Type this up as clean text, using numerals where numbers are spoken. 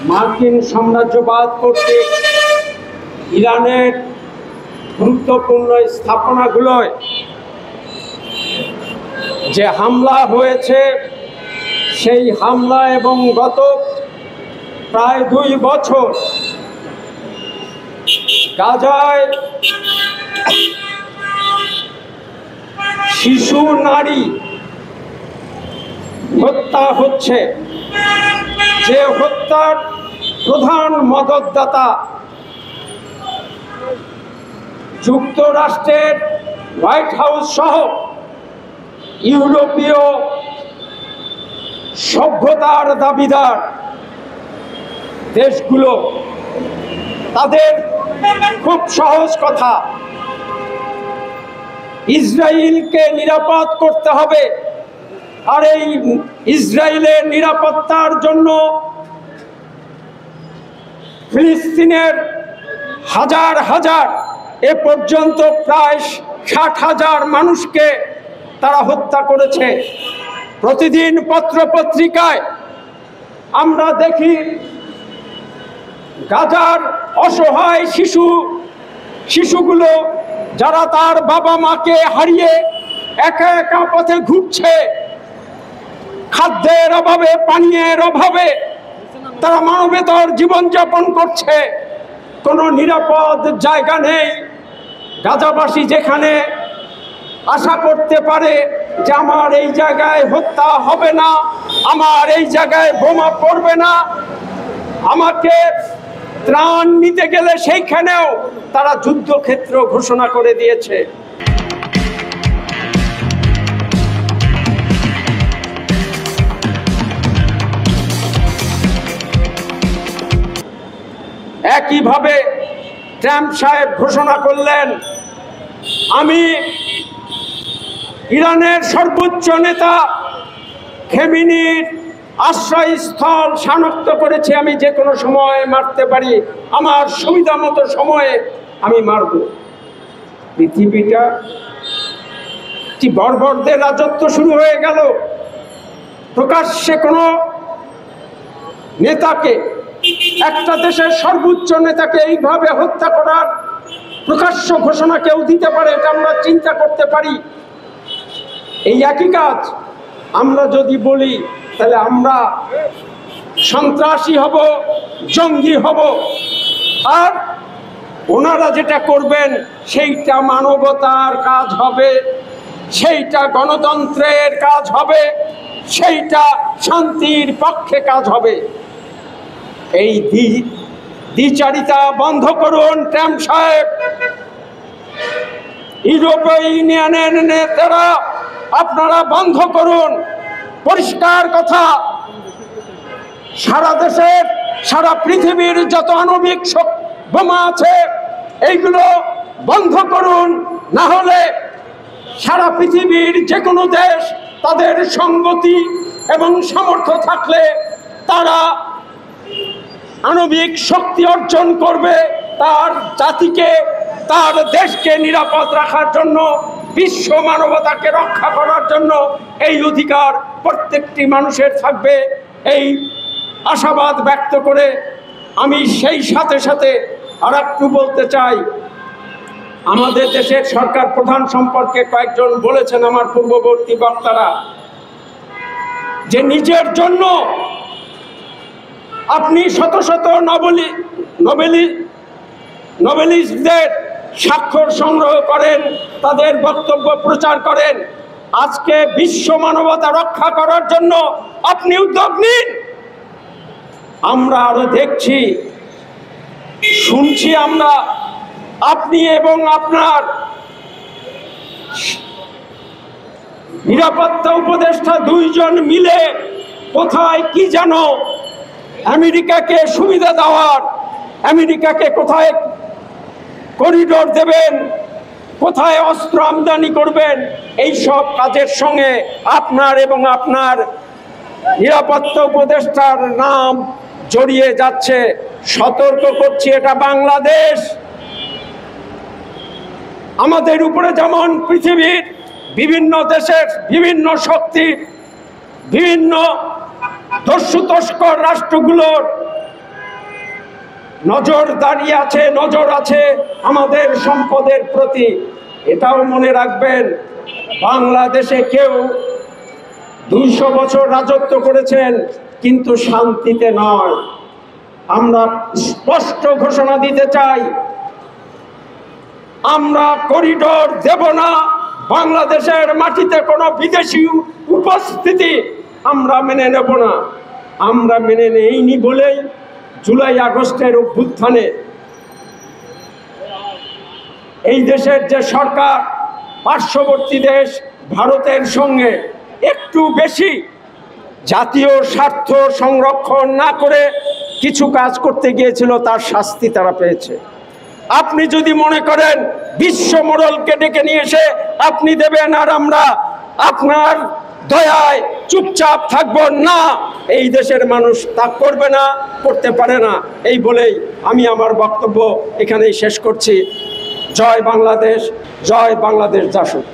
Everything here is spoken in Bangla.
মার্কিন সাম্রাজ্যবাদ কর্তৃক ইরানের গুরুত্বপূর্ণ স্থাপনাগুলোয় যে হামলা হয়েছে, সেই হামলা এবং গত প্রায় 2 বছর গাজায় শিশু নারী হত্যা হচ্ছে, যে হত্যার প্রধান মদতদাতা যুক্তরাষ্ট্রের হোয়াইট হাউস সহ ইউরোপীয় সভ্যতার দাবিদার দেশগুলো। তাদের খুব সহজ কথা, ইসরায়েলকে নিরাপদ করতে হবে, আর এই ইসরায়েলের নিরাপত্তার জন্য ফিলিস্তিনের হাজার হাজার, এ পর্যন্ত প্রায় 60,000 মানুষকে তারা হত্যা করেছে। প্রতিদিন পত্রপত্রিকায় আমরা দেখি গাজার অসহায় শিশুগুলো যারা তার বাবা মাকে হারিয়ে একা একা পথে ঘুরছে, খাদ্যের অভাবে, পানীয়ের অভাবে তারা মানবেতর জীবনযাপন করছে। কোনো নিরাপদ জায়গা নেই। গাজাবাসী যেখানে আশা করতে পারে যে আমার এই জায়গায় হত্যা হবে না, আমার এই জায়গায় বোমা পড়বে না, আমাকে ত্রাণ নিতে গেলে সেইখানেও তারা যুদ্ধক্ষেত্র ঘোষণা করে দিয়েছে। একইভাবে ট্রাম্প সাহেব ঘোষণা করলেন, আমি ইরানের সর্বোচ্চ নেতা খেমেনির আশ্রয়স্থল শনাক্ত করেছি, আমি যে কোনো সময় মারতে পারি, আমার সুবিধা মতো সময়ে আমি মারব। পৃথিবীটা কি বর্বরদের রাজত্ব শুরু হয়ে গেল? প্রকাশ্যে কোনো নেতাকে, একটা দেশের সর্বোচ্চ নেতাকে এইভাবে হত্যা করার প্রকাশ্য ঘোষণা কেউ দিতে পারে? এটা আমরা চিন্তা করতে পারি। এই একই কাজ আমরা যদি বলি, তাহলে আমরা সন্ত্রাসী হব, জঙ্গি হব। আর ওনারা যেটা করবেন সেইটা মানবতার কাজ হবে, সেইটা গণতন্ত্রের কাজ হবে, সেইটা শান্তির পক্ষে কাজ হবে। এই দ্বিচারিতা বন্ধ করুন ট্রাম্প সাহেব। ইউরোপীয় ইউনিয়নের নেতারা আপনারা বন্ধ করুন। পরিষ্কার কথা, সারা দেশের, সারা পৃথিবীর যত আণবিক বোমা আছে এইগুলো বন্ধ করুন, না হলে সারা পৃথিবীর যে কোনো দেশ তাদের সংগতি এবং সামর্থ্য থাকলে তারা আণবিক শক্তি অর্জন করবে, তার জাতিকে, তার দেশকে নিরাপদ রাখার জন্য, বিশ্ব মানবতাকে রক্ষা করার জন্য এই অধিকার প্রত্যেকটি মানুষের থাকবে। এই আশাবাদ ব্যক্ত করে আমি সেই সাথে সাথে আর একটু বলতে চাই, আমাদের দেশের সরকার প্রধান সম্পর্কে কয়েকজন বলেছেন আমার পূর্ববর্তী বক্তারা, যে নিজের জন্য আপনি শত শত নোবেলিস্টদের স্বাক্ষর সংগ্রহ করেন, তাদের বক্তব্য প্রচার করেন। আজকে বিশ্ব মানবতা রক্ষা করার জন্য আপনি উদ্যোগ নিন। আমরা আরো দেখছি, শুনছি, আমরা আপনি এবং আপনার নিরাপত্তা উপদেষ্টা 2 জন মিলে কোথায় কি যেন আমেরিকাকে সুবিধা দেওয়ার, আমেরিকাকে কোথায় করিডোর দেবেন, কোথায় অস্ত্র আমদানি করবেন, এই সব কাজের সঙ্গে আপনার এবং আপনার নিরাপত্তা উপদেষ্টার নাম জড়িয়ে যাচ্ছে। সতর্ক করছি, এটা বাংলাদেশ। আমাদের উপরে যেমন পৃথিবীর বিভিন্ন দেশের বিভিন্ন শক্তির, বিভিন্ন দস্যু তস্কর রাষ্ট্রগুলোর নজরদারি আছে, নজর আছে আমাদের সম্পদের প্রতি। এটাও মনে রাখবেন, বাংলাদেশে কেউ 200 বছর রাজত্ব করেছেন, কিন্তু শান্তিতে নয়। আমরা স্পষ্ট ঘোষণা দিতে চাই, আমরা করিডোর দেব না। বাংলাদেশের মাটিতে কোনো বিদেশি উপস্থিতি আমরা মেনে নেব না। আমরা মেনে নেইনি বলেই জুলাই আগস্টের অভ্যুত্থানে এই দেশের যে সরকার পার্শ্ববর্তী দেশ ভারতের সঙ্গে একটু বেশি জাতীয় স্বার্থ সংরক্ষণ না করে কিছু কাজ করতে গিয়েছিল, তার শাস্তি তারা পেয়েছে। আপনি যদি মনে করেন বিশ্ব মোড়লকে ডেকে নিয়ে এসে আপনি দেবেন আর আমরা আপনার দয়ায় চুপচাপ থাকবো, না, এই দেশের মানুষ তা করবে না, করতে পারে না। এই বলেই আমি আমার বক্তব্য এখানেই শেষ করছি। জয় বাংলাদেশ, জয় বাংলাদেশ জাসদ।